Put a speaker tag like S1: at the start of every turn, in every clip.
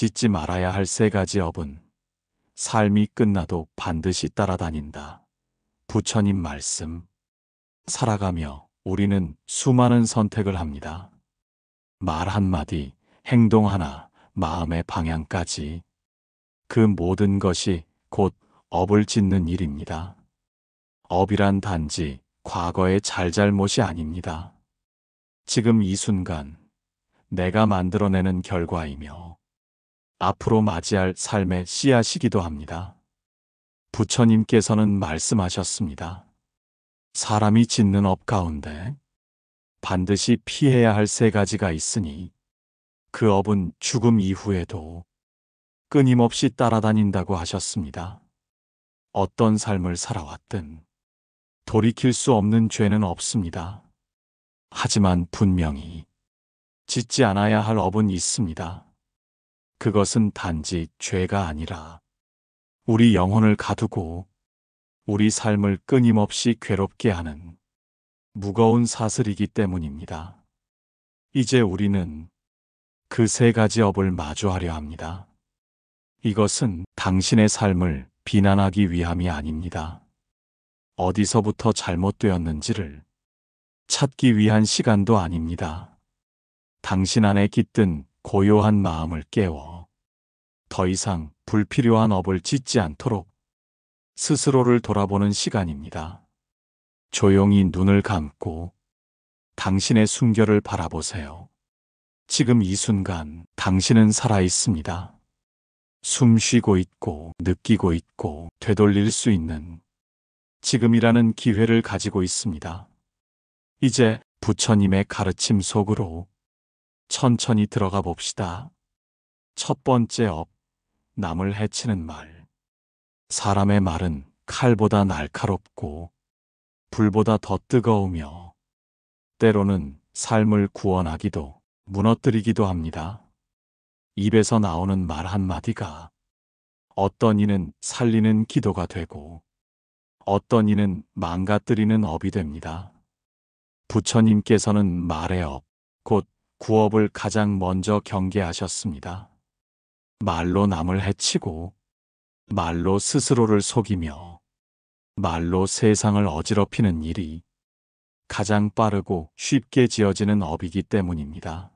S1: 짓지 말아야 할 세 가지 업은 삶이 끝나도 반드시 따라다닌다. 부처님 말씀. 살아가며 우리는 수많은 선택을 합니다. 말 한마디, 행동 하나, 마음의 방향까지. 그 모든 것이 곧 업을 짓는 일입니다. 업이란 단지 과거의 잘잘못이 아닙니다. 지금 이 순간 내가 만들어내는 결과이며 앞으로 맞이할 삶의 씨앗이기도 합니다. 부처님께서는 말씀하셨습니다. 사람이 짓는 업 가운데 반드시 피해야 할 세 가지가 있으니 그 업은 죽음 이후에도 끊임없이 따라다닌다고 하셨습니다. 어떤 삶을 살아왔든 돌이킬 수 없는 죄는 없습니다. 하지만 분명히 짓지 않아야 할 업은 있습니다. 그것은 단지 죄가 아니라 우리 영혼을 가두고 우리 삶을 끊임없이 괴롭게 하는 무거운 사슬이기 때문입니다. 이제 우리는 그 세 가지 업을 마주하려 합니다. 이것은 당신의 삶을 비난하기 위함이 아닙니다. 어디서부터 잘못되었는지를 찾기 위한 시간도 아닙니다. 당신 안에 깃든 고요한 마음을 깨워 더 이상 불필요한 업을 짓지 않도록 스스로를 돌아보는 시간입니다. 조용히 눈을 감고 당신의 숨결을 바라보세요. 지금 이 순간 당신은 살아 있습니다. 숨 쉬고 있고 느끼고 있고 되돌릴 수 있는 지금이라는 기회를 가지고 있습니다. 이제 부처님의 가르침 속으로 천천히 들어가 봅시다. 첫 번째 업, 남을 해치는 말. 사람의 말은 칼보다 날카롭고 불보다 더 뜨거우며 때로는 삶을 구원하기도 무너뜨리기도 합니다. 입에서 나오는 말 한마디가 어떤 이는 살리는 기도가 되고 어떤 이는 망가뜨리는 업이 됩니다. 부처님께서는 말의 업, 곧 구업을 가장 먼저 경계하셨습니다. 말로 남을 해치고 말로 스스로를 속이며 말로 세상을 어지럽히는 일이 가장 빠르고 쉽게 지어지는 업이기 때문입니다.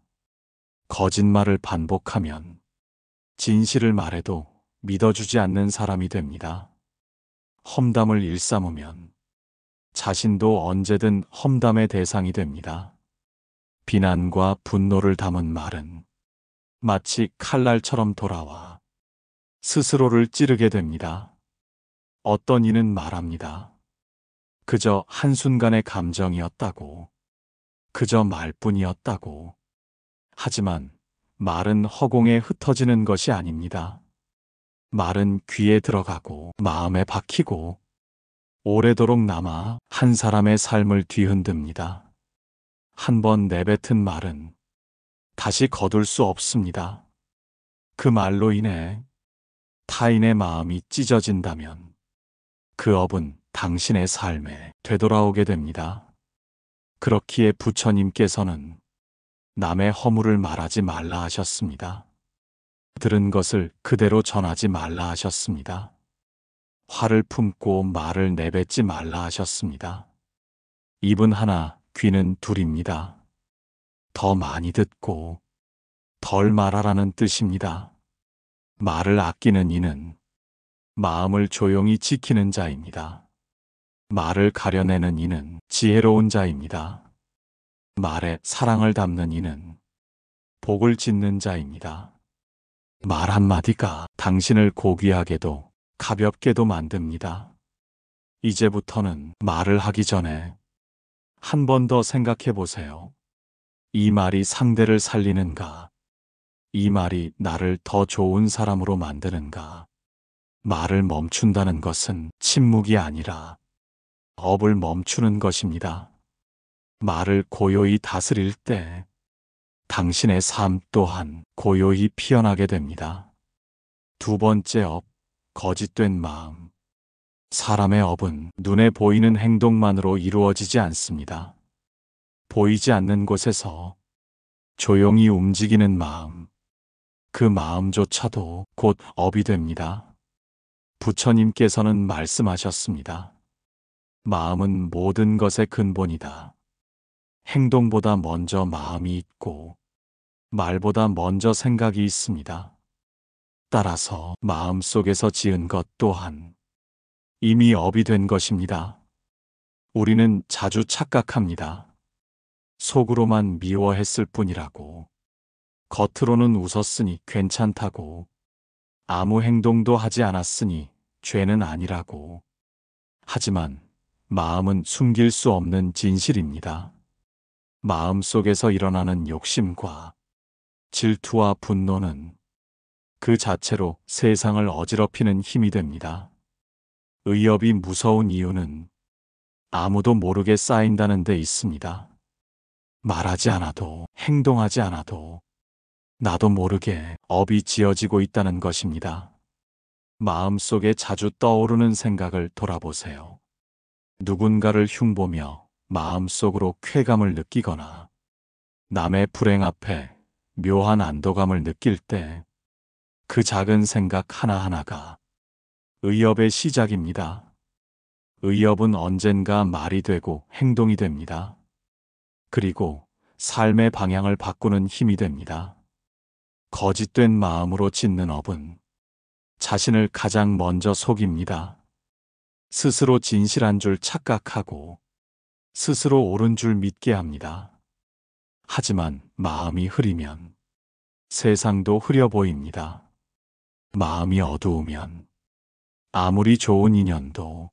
S1: 거짓말을 반복하면 진실을 말해도 믿어주지 않는 사람이 됩니다. 험담을 일삼으면 자신도 언제든 험담의 대상이 됩니다. 비난과 분노를 담은 말은 마치 칼날처럼 돌아와 스스로를 찌르게 됩니다. 어떤 이는 말합니다. 그저 한순간의 감정이었다고, 그저 말뿐이었다고. 하지만 말은 허공에 흩어지는 것이 아닙니다. 말은 귀에 들어가고 마음에 박히고 오래도록 남아 한 사람의 삶을 뒤흔듭니다. 한 번 내뱉은 말은 다시 거둘 수 없습니다. 그 말로 인해 타인의 마음이 찢어진다면 그 업은 당신의 삶에 되돌아오게 됩니다. 그렇기에 부처님께서는 남의 허물을 말하지 말라 하셨습니다. 들은 것을 그대로 전하지 말라 하셨습니다. 화를 품고 말을 내뱉지 말라 하셨습니다. 입은 하나, 귀는 둘입니다. 더 많이 듣고 덜 말하라는 뜻입니다. 말을 아끼는 이는 마음을 조용히 지키는 자입니다. 말을 가려내는 이는 지혜로운 자입니다. 말에 사랑을 담는 이는 복을 짓는 자입니다. 말 한마디가 당신을 고귀하게도 가볍게도 만듭니다. 이제부터는 말을 하기 전에 한 번 더 생각해 보세요. 이 말이 상대를 살리는가? 이 말이 나를 더 좋은 사람으로 만드는가? 말을 멈춘다는 것은 침묵이 아니라 업을 멈추는 것입니다. 말을 고요히 다스릴 때 당신의 삶 또한 고요히 피어나게 됩니다. 두 번째 업, 거짓된 마음. 사람의 업은 눈에 보이는 행동만으로 이루어지지 않습니다. 보이지 않는 곳에서 조용히 움직이는 마음, 그 마음조차도 곧 업이 됩니다. 부처님께서는 말씀하셨습니다. 마음은 모든 것의 근본이다. 행동보다 먼저 마음이 있고 말보다 먼저 생각이 있습니다. 따라서 마음 속에서 지은 것 또한 이미 업이 된 것입니다. 우리는 자주 착각합니다. 속으로만 미워했을 뿐이라고, 겉으로는 웃었으니 괜찮다고, 아무 행동도 하지 않았으니 죄는 아니라고. 하지만 마음은 숨길 수 없는 진실입니다. 마음 속에서 일어나는 욕심과 질투와 분노는 그 자체로 세상을 어지럽히는 힘이 됩니다. 의업이 무서운 이유는 아무도 모르게 쌓인다는 데 있습니다. 말하지 않아도, 행동하지 않아도 나도 모르게 업이 지어지고 있다는 것입니다. 마음속에 자주 떠오르는 생각을 돌아보세요. 누군가를 흉보며 마음속으로 쾌감을 느끼거나 남의 불행 앞에 묘한 안도감을 느낄 때 그 작은 생각 하나하나가 의업의 시작입니다. 의업은 언젠가 말이 되고 행동이 됩니다. 그리고 삶의 방향을 바꾸는 힘이 됩니다. 거짓된 마음으로 짓는 업은 자신을 가장 먼저 속입니다. 스스로 진실한 줄 착각하고 스스로 옳은 줄 믿게 합니다. 하지만 마음이 흐리면 세상도 흐려 보입니다. 마음이 어두우면 아무리 좋은 인연도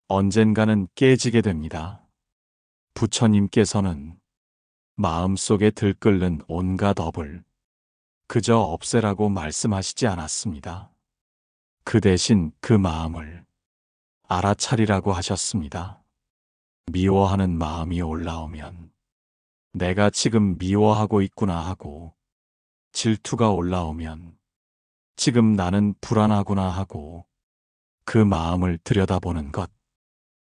S1: 언젠가는 깨지게 됩니다. 부처님께서는 마음속에 들끓는 온갖 업을 그저 없애라고 말씀하시지 않았습니다. 그 대신 그 마음을 알아차리라고 하셨습니다. 미워하는 마음이 올라오면 내가 지금 미워하고 있구나 하고, 질투가 올라오면 지금 나는 불안하구나 하고 그 마음을 들여다보는 것,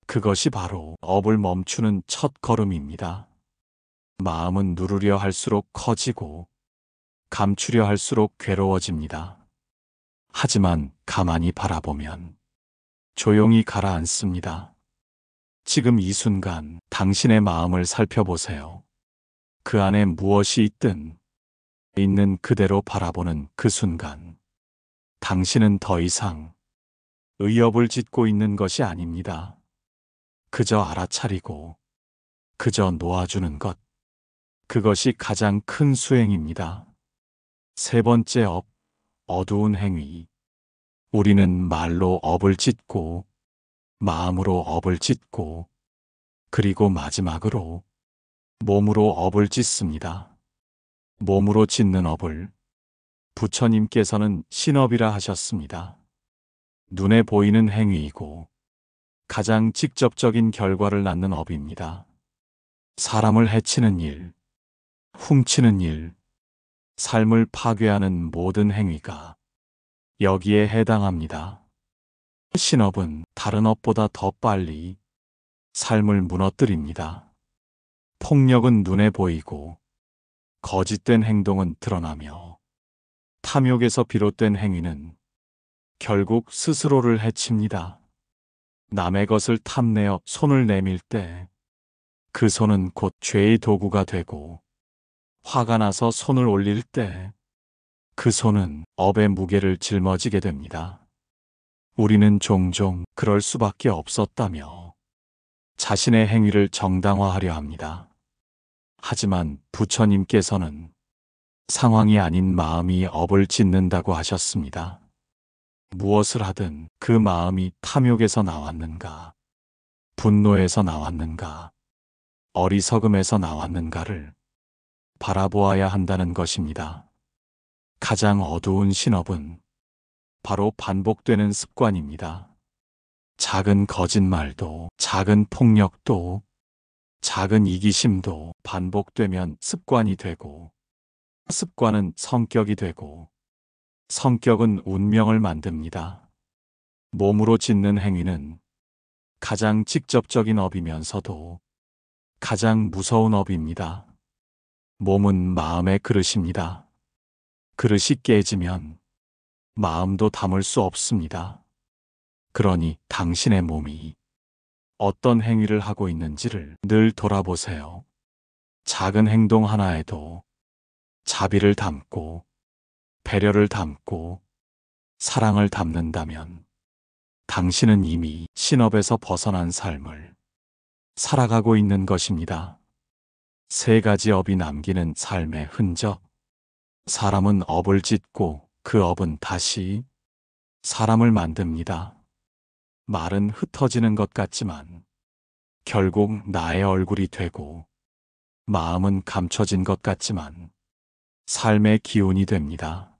S1: 그것이 바로 업을 멈추는 첫 걸음입니다. 마음은 누르려 할수록 커지고 감추려 할수록 괴로워집니다. 하지만 가만히 바라보면 조용히 가라앉습니다. 지금 이 순간 당신의 마음을 살펴보세요. 그 안에 무엇이 있든 있는 그대로 바라보는 그 순간 당신은 더 이상 의업을 짓고 있는 것이 아닙니다. 그저 알아차리고 그저 놓아주는 것, 그것이 가장 큰 수행입니다. 세 번째 업, 어두운 행위. 우리는 말로 업을 짓고 마음으로 업을 짓고 그리고 마지막으로 몸으로 업을 짓습니다. 몸으로 짓는 업을 부처님께서는 신업이라 하셨습니다. 눈에 보이는 행위이고 가장 직접적인 결과를 낳는 업입니다. 사람을 해치는 일, 훔치는 일, 삶을 파괴하는 모든 행위가 여기에 해당합니다. 신업은 다른 업보다 더 빨리 삶을 무너뜨립니다. 폭력은 눈에 보이고 거짓된 행동은 드러나며 탐욕에서 비롯된 행위는 결국 스스로를 해칩니다. 남의 것을 탐내어 손을 내밀 때 그 손은 곧 죄의 도구가 되고, 화가 나서 손을 올릴 때 그 손은 업의 무게를 짊어지게 됩니다. 우리는 종종 그럴 수밖에 없었다며 자신의 행위를 정당화하려 합니다. 하지만 부처님께서는 상황이 아닌 마음이 업을 짓는다고 하셨습니다. 무엇을 하든 그 마음이 탐욕에서 나왔는가, 분노에서 나왔는가, 어리석음에서 나왔는가를 바라보아야 한다는 것입니다. 가장 어두운 신업은 바로 반복되는 습관입니다. 작은 거짓말도, 작은 폭력도, 작은 이기심도 반복되면 습관이 되고, 습관은 성격이 되고, 성격은 운명을 만듭니다. 몸으로 짓는 행위는 가장 직접적인 업이면서도 가장 무서운 업입니다. 몸은 마음의 그릇입니다. 그릇이 깨지면 마음도 담을 수 없습니다. 그러니 당신의 몸이 어떤 행위를 하고 있는지를 늘 돌아보세요. 작은 행동 하나에도 자비를 담고 배려를 담고 사랑을 담는다면 당신은 이미 신업에서 벗어난 삶을 살아가고 있는 것입니다. 세 가지 업이 남기는 삶의 흔적. 사람은 업을 짓고 그 업은 다시 사람을 만듭니다. 말은 흩어지는 것 같지만 결국 나의 얼굴이 되고, 마음은 감춰진 것 같지만 삶의 기운이 됩니다.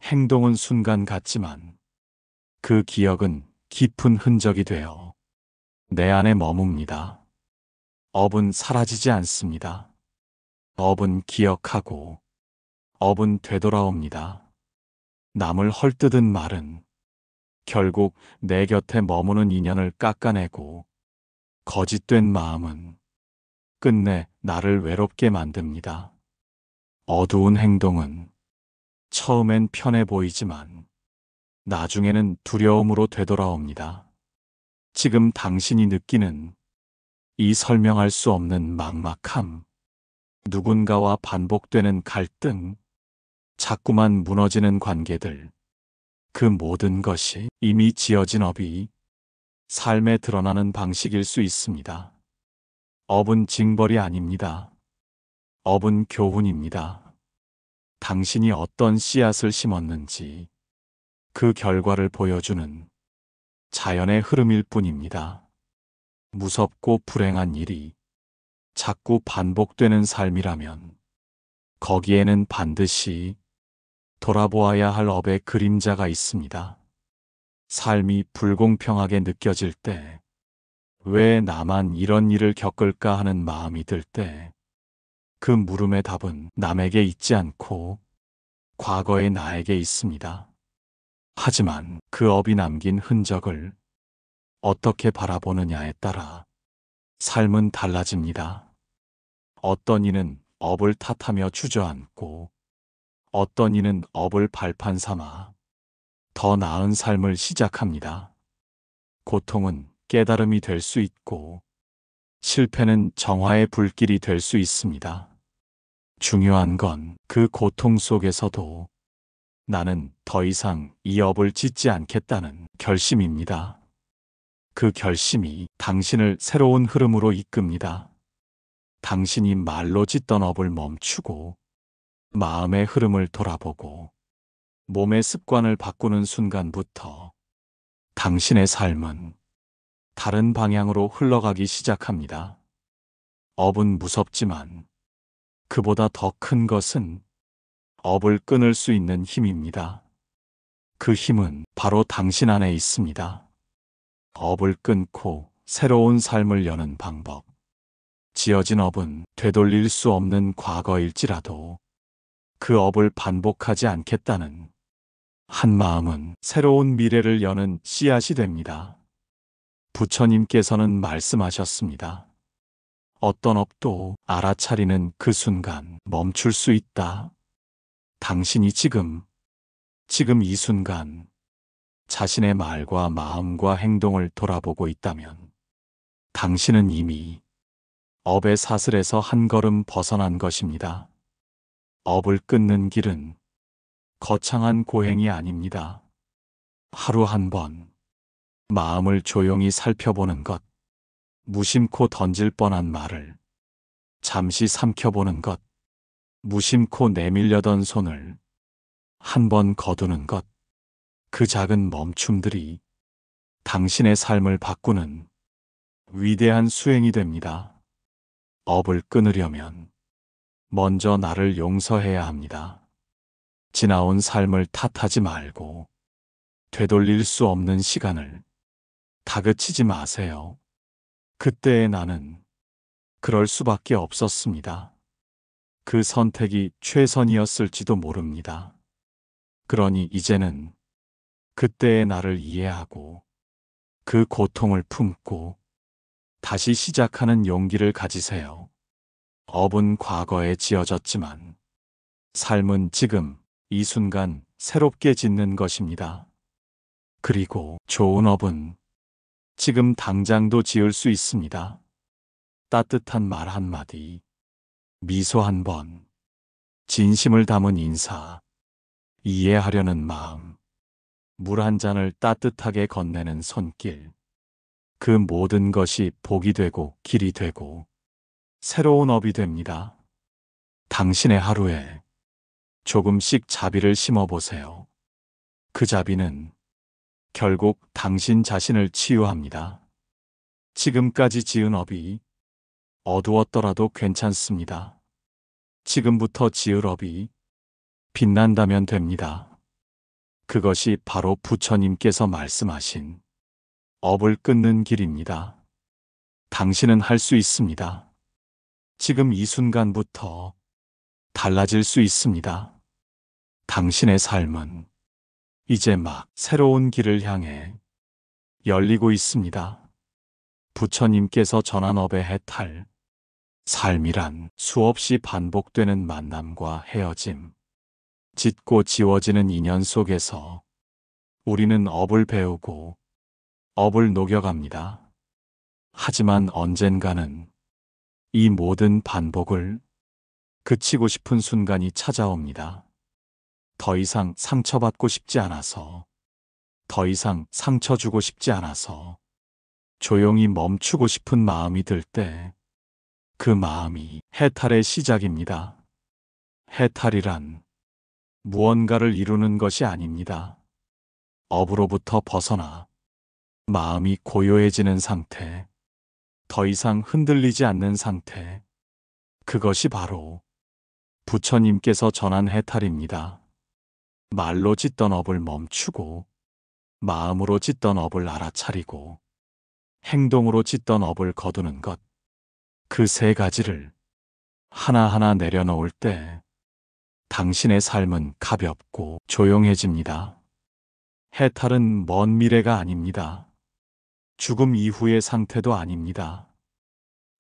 S1: 행동은 순간 같지만 그 기억은 깊은 흔적이 되어 내 안에 머뭅니다. 업은 사라지지 않습니다. 업은 기억하고 업은 되돌아옵니다. 남을 헐뜯은 말은 결국 내 곁에 머무는 인연을 깎아내고, 거짓된 마음은 끝내 나를 외롭게 만듭니다. 어두운 행동은 처음엔 편해 보이지만 나중에는 두려움으로 되돌아옵니다. 지금 당신이 느끼는 이 설명할 수 없는 막막함, 누군가와 반복되는 갈등, 자꾸만 무너지는 관계들, 그 모든 것이 이미 지어진 업이 삶에 드러나는 방식일 수 있습니다. 업은 징벌이 아닙니다. 업은 교훈입니다. 당신이 어떤 씨앗을 심었는지 그 결과를 보여주는 자연의 흐름일 뿐입니다. 무섭고 불행한 일이 자꾸 반복되는 삶이라면 거기에는 반드시 돌아보아야 할 업의 그림자가 있습니다. 삶이 불공평하게 느껴질 때, 왜 나만 이런 일을 겪을까 하는 마음이 들 때, 그 물음의 답은 남에게 있지 않고 과거의 나에게 있습니다. 하지만 그 업이 남긴 흔적을 어떻게 바라보느냐에 따라 삶은 달라집니다. 어떤 이는 업을 탓하며 주저앉고, 어떤 이는 업을 발판 삼아 더 나은 삶을 시작합니다. 고통은 깨달음이 될 수 있고, 실패는 정화의 불길이 될 수 있습니다. 중요한 건 그 고통 속에서도 나는 더 이상 이 업을 짓지 않겠다는 결심입니다. 그 결심이 당신을 새로운 흐름으로 이끕니다. 당신이 말로 짓던 업을 멈추고 마음의 흐름을 돌아보고 몸의 습관을 바꾸는 순간부터 당신의 삶은 다른 방향으로 흘러가기 시작합니다. 업은 무섭지만 그보다 더 큰 것은 업을 끊을 수 있는 힘입니다. 그 힘은 바로 당신 안에 있습니다. 업을 끊고 새로운 삶을 여는 방법. 지어진 업은 되돌릴 수 없는 과거일지라도 그 업을 반복하지 않겠다는 한 마음은 새로운 미래를 여는 씨앗이 됩니다. 부처님께서는 말씀하셨습니다. 어떤 업도 알아차리는 그 순간 멈출 수 있다. 당신이 지금 이 순간 자신의 말과 마음과 행동을 돌아보고 있다면 당신은 이미 업의 사슬에서 한 걸음 벗어난 것입니다. 업을 끊는 길은 거창한 고행이 아닙니다. 하루 한 번 마음을 조용히 살펴보는 것, 무심코 던질 뻔한 말을 잠시 삼켜보는 것, 무심코 내밀려던 손을 한 번 거두는 것, 그 작은 멈춤들이 당신의 삶을 바꾸는 위대한 수행이 됩니다. 업을 끊으려면 먼저 나를 용서해야 합니다. 지나온 삶을 탓하지 말고 되돌릴 수 없는 시간을 다그치지 마세요. 그때의 나는 그럴 수밖에 없었습니다. 그 선택이 최선이었을지도 모릅니다. 그러니 이제는 그때의 나를 이해하고 그 고통을 품고 다시 시작하는 용기를 가지세요. 업은 과거에 지어졌지만 삶은 지금 이 순간 새롭게 짓는 것입니다. 그리고 좋은 업은 지금 당장도 지을 수 있습니다. 따뜻한 말 한마디, 미소 한 번, 진심을 담은 인사, 이해하려는 마음, 물 한 잔을 따뜻하게 건네는 손길. 그 모든 것이 복이 되고 길이 되고 새로운 업이 됩니다. 당신의 하루에 조금씩 자비를 심어보세요. 그 자비는 결국 당신 자신을 치유합니다. 지금까지 지은 업이 어두웠더라도 괜찮습니다. 지금부터 지을 업이 빛난다면 됩니다. 그것이 바로 부처님께서 말씀하신 업을 끊는 길입니다. 당신은 할 수 있습니다. 지금 이 순간부터 달라질 수 있습니다. 당신의 삶은 이제 막 새로운 길을 향해 열리고 있습니다. 부처님께서 전한 업의 해탈, 삶이란 수없이 반복되는 만남과 헤어짐, 짓고 지워지는 인연 속에서 우리는 업을 배우고 업을 녹여갑니다. 하지만 언젠가는 이 모든 반복을 그치고 싶은 순간이 찾아옵니다. 더 이상 상처받고 싶지 않아서, 더 이상 상처 주고 싶지 않아서, 조용히 멈추고 싶은 마음이 들 때, 그 마음이 해탈의 시작입니다. 해탈이란 무언가를 이루는 것이 아닙니다. 업으로부터 벗어나 마음이 고요해지는 상태, 더 이상 흔들리지 않는 상태, 그것이 바로 부처님께서 전한 해탈입니다. 말로 짓던 업을 멈추고, 마음으로 짓던 업을 알아차리고, 행동으로 짓던 업을 거두는 것, 그 세 가지를 하나하나 내려놓을 때 당신의 삶은 가볍고 조용해집니다. 해탈은 먼 미래가 아닙니다. 죽음 이후의 상태도 아닙니다.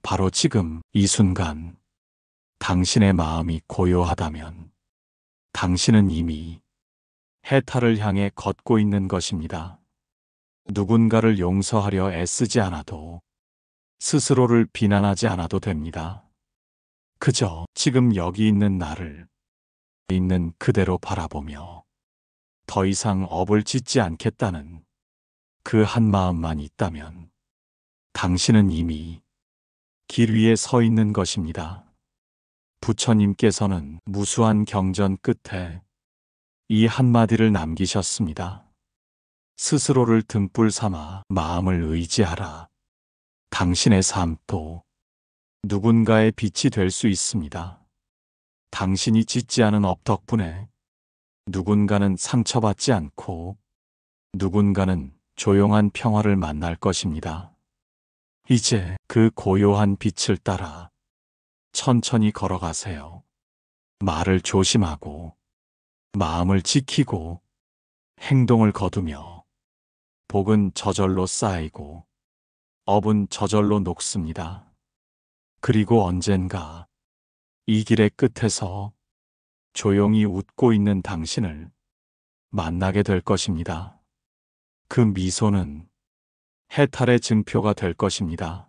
S1: 바로 지금 이 순간 당신의 마음이 고요하다면 당신은 이미 해탈을 향해 걷고 있는 것입니다. 누군가를 용서하려 애쓰지 않아도, 스스로를 비난하지 않아도 됩니다. 그저 지금 여기 있는 나를 있는 그대로 바라보며 더 이상 업을 짓지 않겠다는 그 한 마음만 있다면 당신은 이미 길 위에 서 있는 것입니다. 부처님께서는 무수한 경전 끝에 이 한마디를 남기셨습니다. 스스로를 등불 삼아 마음을 의지하라. 당신의 삶도 누군가의 빛이 될 수 있습니다. 당신이 짓지 않은 업 덕분에 누군가는 상처받지 않고 누군가는 조용한 평화를 만날 것입니다. 이제 그 고요한 빛을 따라 천천히 걸어가세요. 말을 조심하고 마음을 지키고 행동을 거두며 복은 저절로 쌓이고 업은 저절로 녹습니다. 그리고 언젠가 이 길의 끝에서 조용히 웃고 있는 당신을 만나게 될 것입니다. 그 미소는 해탈의 증표가 될 것입니다.